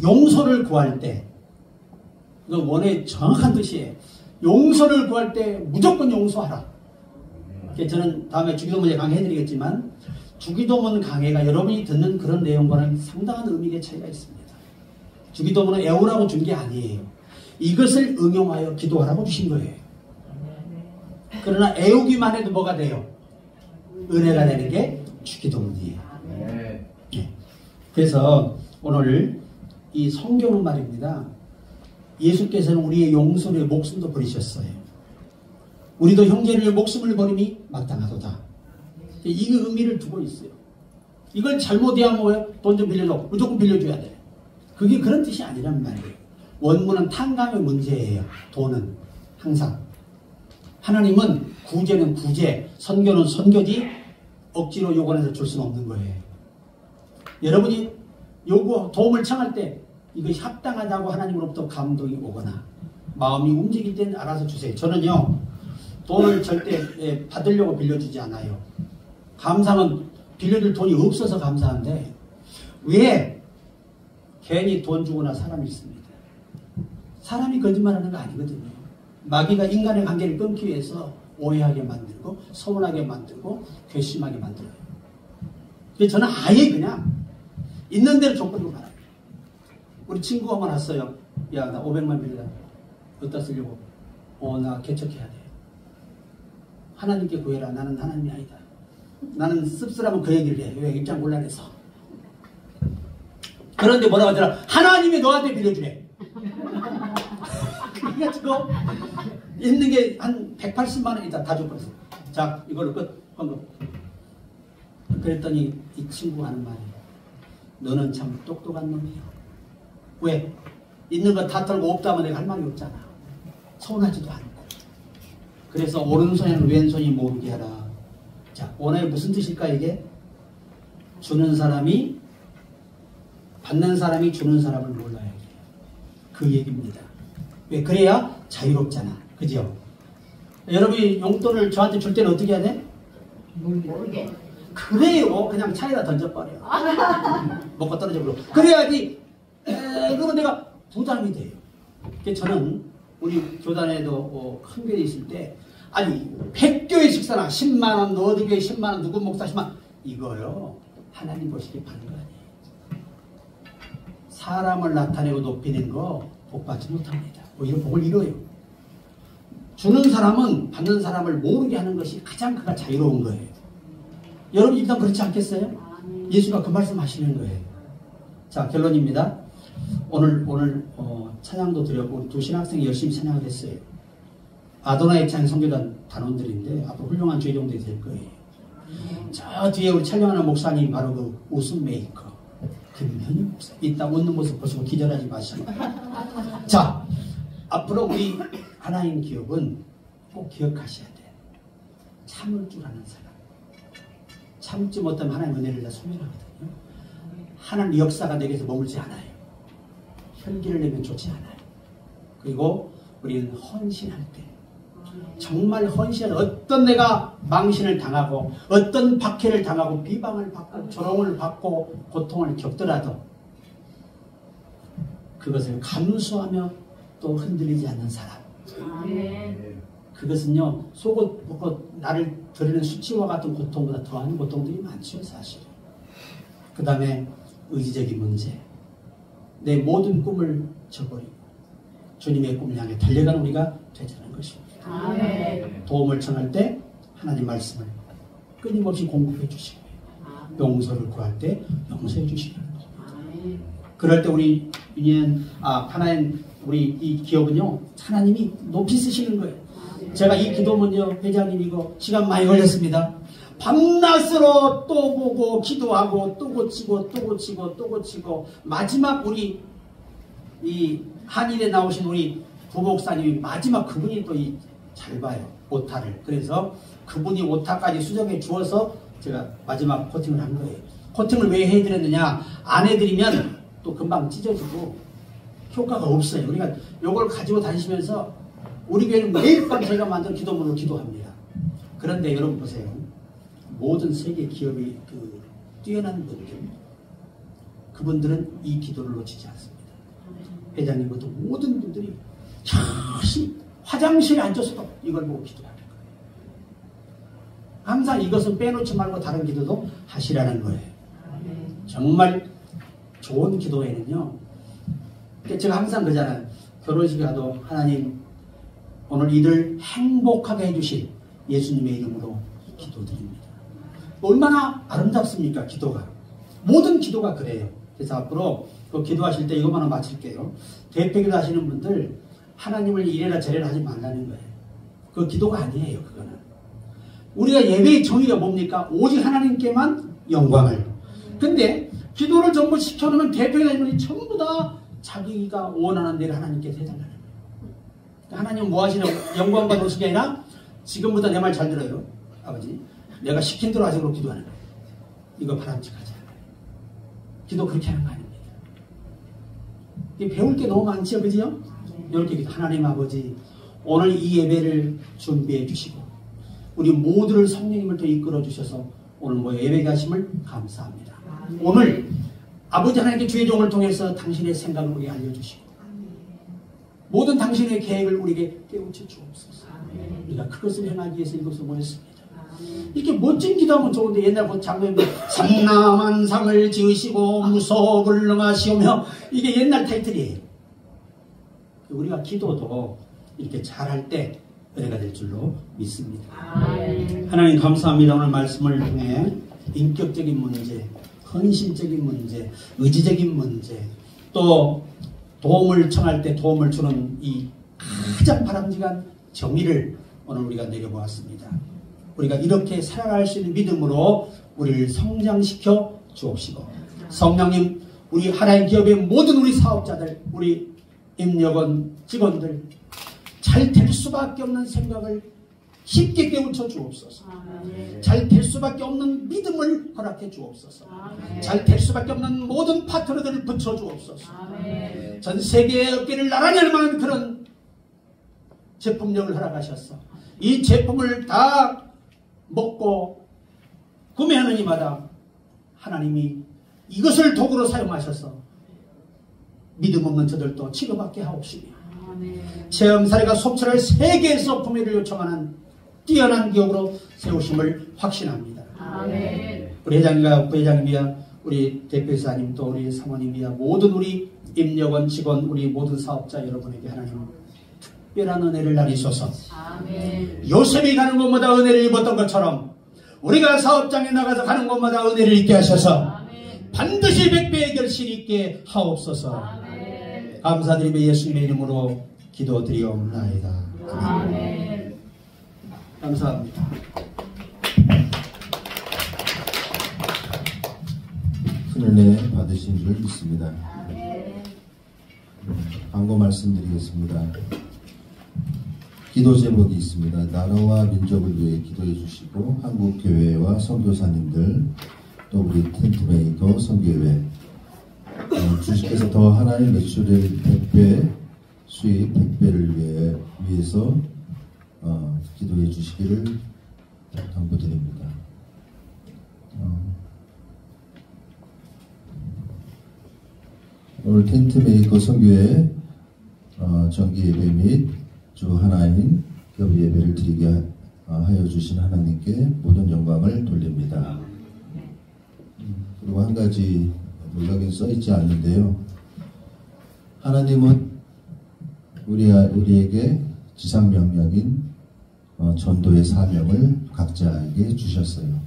용서를 구할 때, 이건 원의 정확한 뜻이에요. 용서를 구할 때 무조건 용서하라. 저는 다음에 주기도문에 강의해드리겠지만 주기도문 강해가 여러분이 듣는 그런 내용과는 상당한 의미의 차이가 있습니다. 주기도문은 애우라고 준 게 아니에요. 이것을 응용하여 기도하라고 주신 거예요. 그러나 애우기만 해도 뭐가 돼요? 은혜가 되는 게 주기도문이에요. 네. 그래서 오늘 이 성경은 말입니다. 예수께서는 우리의 용서를 목숨도 버리셨어요. 우리도 형제를 목숨을 버림이 마땅하도다. 이 의미를 두고 있어요. 이걸 잘못해야 뭐예요? 돈 좀 빌려줘. 무조건 빌려줘야 돼. 그게 그런 뜻이 아니란 말이에요. 원문은 탕감의 문제예요. 돈은 항상. 하나님은 구제는 구제, 선교는 선교지 억지로 요구해서 줄 수는 없는 거예요. 여러분이 도움을 청할 때 이것이 합당하다고 하나님으로부터 감동이 오거나 마음이 움직일 때는 알아서 주세요. 저는요, 돈을 절대 받으려고 빌려주지 않아요. 감사는 빌려줄 돈이 없어서 감사한데 왜 괜히 돈 주거나 사람이 있습니다. 사람이 거짓말하는 거 아니거든요. 마귀가 인간의 관계를 끊기 위해서 오해하게 만들고 서운하게 만들고 괘씸하게 만들어요. 그래서 저는 아예 그냥 있는 대로 족벌고 말아요. 우리 친구가 한번 왔어요. 야, 나 500만 빌려. 어디다 쓰려고? 나 개척해야 돼. 하나님께 구해라. 나는 하나님이 아니다. 나는 씁쓸하면 그 얘기를 해. 왜? 입장 곤란해서. 그런데 뭐라고 하더라? 하나님이 너한테 빌려주래. 그래가지고 있는 게 한 180만 원 있다. 다 줬거든. 자, 이걸로 끝. 방금. 그랬더니 이 친구가 하는 말이에요. 너는 참 똑똑한 놈이야. 왜? 있는 거 다 털고 없다면 내가 할 말이 없잖아. 서운하지도 않고. 그래서 오른손에는 왼손이 모르게 하라. 자, 오늘 무슨 뜻일까 이게? 주는 사람이 받는 사람이 주는 사람을 몰라야 돼요. 그 얘기입니다. 왜? 그래야 자유롭잖아. 그죠? 여러분이 용돈을 저한테 줄 때는 어떻게 해야 돼? 모르게. 그래요. 그냥 차에다 던져버려. 먹고 떨어져 버려. 그래야지. 그러면 내가 부담이 돼요. 그래서 저는 우리 교단에도 큰 교회 있을 때 아니 100교회 식사나 10만원 너어디 교회 10만원 누구 목사 10만원 이거요. 하나님 보시기 받는 거 아니에요. 사람을 나타내고 높이는 거 복받지 못합니다. 오히려 복을 잃어요. 주는 사람은 받는 사람을 모르게 하는 것이 가장 그가 자유로운 거예요. 여러분 일단 그렇지 않겠어요? 예수가 그 말씀 하시는 거예요. 자, 결론입니다. 오늘 찬양도 드렸고 두 신학생이 열심히 찬양을 했어요. 아도나이 찬 선교단 단원들인데 앞으로 훌륭한 주의종들이 될 거예요. 저 뒤에 우리 촬영하는 목사님 바로 그 웃음 메이커 김현희 목사. 이따 웃는 모습 보시고 기절하지 마시고. 자, 앞으로 우리 하나님 기업은 꼭 기억하셔야 돼요. 참을 줄 아는 사람. 참지 못하면 하나님 은혜를 다 소멸하거든요. 하나님 역사가 내게서 머물지 않아요. 혈기를 내면 좋지 않아요. 그리고 우리는 헌신할 때 정말 헌신할 어떤 내가 망신을 당하고 어떤 박해를 당하고 비방을 받고 조롱을 받고 고통을 겪더라도 그것을 감수하며 또 흔들리지 않는 사람. 그것은요, 속옷 벗고 나를 드리는 수치와 같은 고통보다 더한 고통들이 많죠, 사실. 그 다음에 의지적인 문제. 내 모든 꿈을 저버리고 주님의 꿈을 향해 달려가는 우리가 되자는 것입니다. 도움을 청할 때 하나님 말씀을 끊임없이 공급해 주시고 용서를 구할 때 용서해 주시는 겁니다. 그럴 때 우리 하나님 우리 이 기업은요, 하나님이 높이 쓰시는 거예요. 제가 이 기도문요, 회장님 이거 시간 많이 걸렸습니다. 밤낮으로 또 보고 기도하고 또 고치고 또 고치고 또 고치고 마지막 우리 이 한일에 나오신 우리 부목사님이 마지막 그분이 또 이 잘 봐요. 오타를. 그래서 그분이 오타까지 수정해 주어서 제가 마지막 코팅을 한 거예요. 코팅을 왜 해드렸느냐? 안 해드리면 또 금방 찢어지고 효과가 없어요. 그러니까 요걸 가지고 다니시면서 우리 교회는 매일 밤 제가 만든 기도문을 기도합니다. 그런데 여러분 보세요. 모든 세계 기업이 뛰어난 분들, 그분들은 이 기도를 놓치지 않습니다. 회장님부터 모든 분들이 잠시 화장실에 앉아서도 이걸 보고 기도하는 거예요. 항상 이것은 빼놓지 말고 다른 기도도 하시라는 거예요. 정말 좋은 기도에는요. 제가 항상 그러잖아요. 결혼식에 가도 하나님 오늘 이들 행복하게 해주신 예수님의 이름으로 기도드립니다. 얼마나 아름답습니까? 기도가. 모든 기도가 그래요. 그래서 앞으로 그 기도하실 때 이것만 마칠게요. 대표기도 하시는 분들 하나님을 이래라 저래라 하지 말라는 거예요. 그 기도가 아니에요. 그거는. 우리가 예배의 정의가 뭡니까? 오직 하나님께만 영광을. 근데 기도를 전부 시켜놓으면 대표기도 하시는 분이 전부 다 자기가 원하는 대로 하나님께서 해달라는 거예요. 하나님 뭐 하시냐고 영광 받으시는 게 아니라 지금부터 내 말 잘 들어요. 아버지. 내가 시킨 대로 하시도록 기도하는 거예요. 이거 바람직하지 않아요. 기도 그렇게 하는 거 아닙니다. 배울 게 너무 많죠. 그죠? 이렇게 기도. 하나님 아버지 오늘 이 예배를 준비해 주시고 우리 모두를 성령님을 또 이끌어 주셔서 오늘 뭐 예배 가심을 감사합니다. 오늘 아버지 하나님께 주의 종을 통해서 당신의 생각을 우리에게 알려주시고 모든 당신의 계획을 우리에게 깨우쳐 주옵소서. 우리가 그것을 행하기 위해서 이것을 모였습니다. 이렇게 멋진 기도하면 좋은데 옛날 그 장로님들 삼라만상을 지으시고 무속을 능하시오며 이게 옛날 타이틀이에요. 우리가 기도도 이렇게 잘할 때 은혜가 될 줄로 믿습니다. 하나님 감사합니다. 오늘 말씀을 통해 인격적인 문제, 헌신적인 문제, 의지적인 문제, 또 도움을 청할 때 도움을 주는 이 가장 바람직한 정의를 오늘 우리가 내려보았습니다. 우리가 이렇게 살아갈 수 있는 믿음으로 우리를 성장시켜 주옵시고 성령님 우리 하나님 기업의 모든 우리 사업자들 우리 임력원 직원들 잘 될 수밖에 없는 생각을 쉽게 깨우쳐 주옵소서. 잘 될 수밖에 없는 믿음을 허락해 주옵소서. 잘 될 수밖에 없는 모든 파트너들을 붙여 주옵소서. 전 세계의 어깨를 나란히 할 만한 그런 제품력을 허락하셨어. 이 제품을 다 먹고 구매하는 이마다 하나님이 이것을 도구로 사용하셔서 믿음 없는 저들도 치료받게 하옵시며 체험사례가 속철할 세계에서 구매를 요청하는 뛰어난 기업으로 세우심을 확신합니다. 우리 회장님과 부회장님이야 우리 대표이사님 또 우리 사모님이야 모든 우리 임력원 직원 우리 모든 사업자 여러분에게 하나님 특별한 은혜를 나리소서. 요셉이 가는 곳마다 은혜를 입었던 것처럼 우리가 사업장에 나가서 가는 곳마다 은혜를 입게 하셔서 반드시 100배의 결실이 있게 하옵소서. 감사드리며 예수님의 이름으로 기도드리옵나이다. 아멘. 감사합니다. 큰 은혜 받으신 줄 믿습니다. 광고 말씀드리겠습니다. 기도 제목이 있습니다. 나라와 민족을 위해 기도해 주시고 한국교회와 선교사님들 또 우리 텐트메이커 선교회 주식회사 더 하나님 매출의 100배 수익 100배를 위해서 기도해 주시기를 당부드립니다. 오늘 텐트메이커 선교회 정기 예배 및 주 하나인 겹 예배를 드리게 하여 주신 하나님께 모든 영광을 돌립니다. 그리고 한 가지 여기 써있지 않는데요. 하나님은 우리에게 지상명령인 전도의 사명을 각자에게 주셨어요.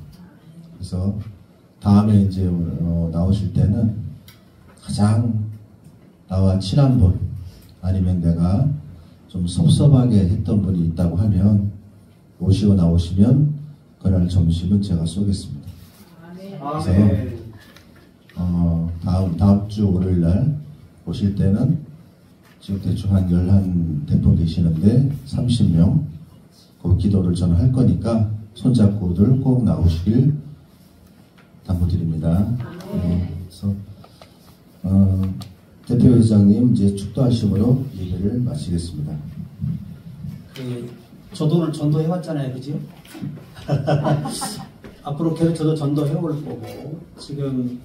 그래서 다음에 이제 나오실 때는 가장 나와 친한 분 아니면 내가 좀 섭섭하게 했던 분이 있다고 하면 오시고 나오시면 그날 점심은 제가 쏘겠습니다. 그래서 다음 주 월요일날 오실 때는 지금 대충 한 11대표 계시는데 30명 그 기도를 저는 할 거니까 손잡고들 꼭 나오시길 당부드립니다. 네, 그래서 대표회장님 이제 축도하심으로 예배를 마치겠습니다. 저도 오늘 전도해왔잖아요, 그죠? 앞으로 계속 저도 전도해올 거고, 지금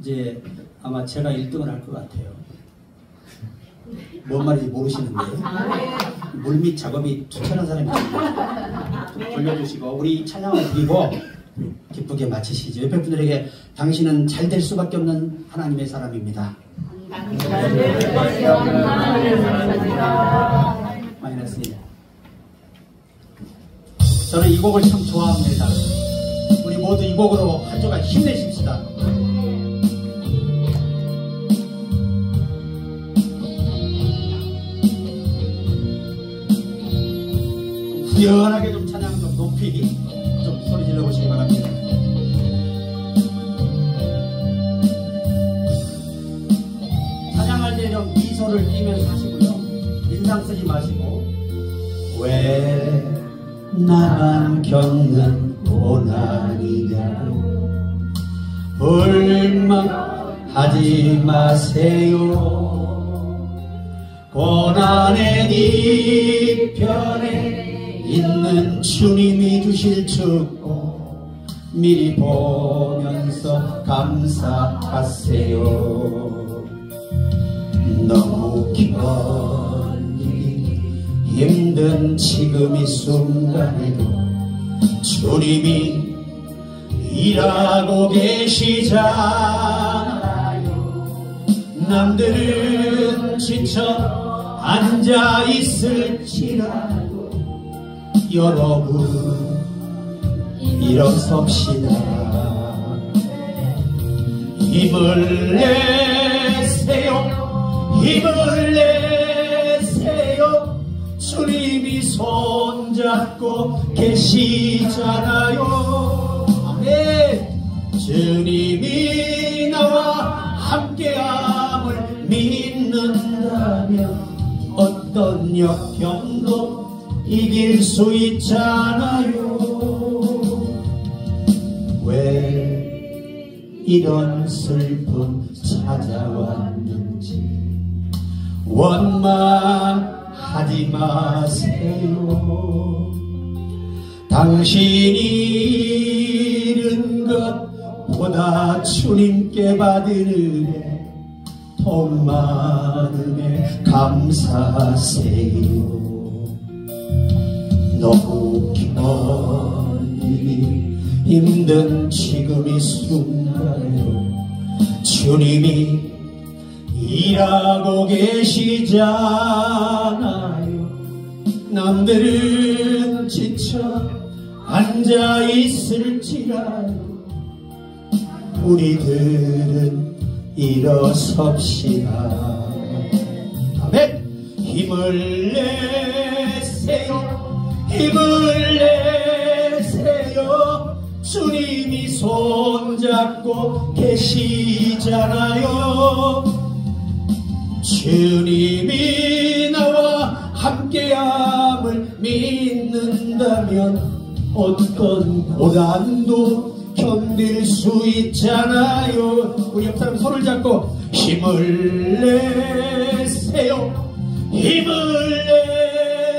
이제 아마 제가 1등을 할 것 같아요. 뭔 말인지 모르시는데, 물밑 작업이 투철한 사람이 좀 돌려주시고, 우리 찬양을 드리고 기쁘게 마치시죠. 옆에 분들에게 당신은 잘 될 수밖에 없는 하나님의 사람입니다. 많이 났습니다. 저는 이 곡을 참 좋아합니다. 우리 모두 이 곡으로 한 주간 힘내십시다. 후련하게 좀 찬양 좀 높이 좀 소리 질러 보시기 바랍니다. 찬양할 때 좀 미소를 띠면서 하시고요. 인상 쓰지 마시고. 왜 나만 겪는 고난이냐고 불만하지 마세요. 고난의 뒤편에 있는 주님이 주실 축복 미리 보면서 감사하세요. 너무 견디기 힘든 지금 이 순간에도 주님이 일하고 계시잖아요. 남들은 지쳐 앉아 있을지라도 여러분 일어섭시다. 힘을 내세요. 힘을 내세요. 주님이 손잡고 계시잖아요. 아멘. 주님이 나와 함께함을 믿는다면 어떤 역경도 이길 수 있잖아요. 왜 이런 슬픔 찾아왔는지 원망하지 마세요. 당신이 잃은 것보다 주님께 받으리에 더 많음에 감사하세요. 너무 견디기 힘든 지금 이 순간에도 주님이 일하고 계시잖아요. 남들은 지쳐 앉아 있을지라도 우리들은 일어섭시다. 아멘. 힘을 내세요. 힘을 내세요. 주님이 손잡고 계시잖아요. 주님이 나와 함께함을 믿는다면 어떤 고난도 견딜 수 있잖아요. 우리 옆 사람 손을 잡고 힘을 내세요. 힘을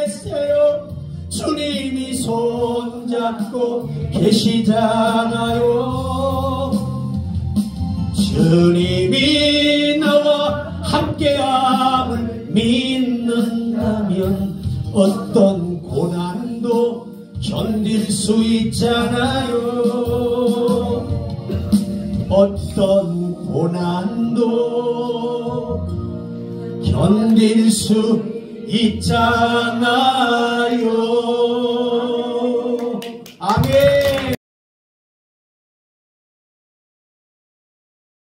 내세요. 주님이 손잡고 계시잖아요. 주님이 나와 함께함을 믿는다면 어떤 고난도 견딜 수 있잖아요. 어떤 고난도 견딜 수 있잖아요.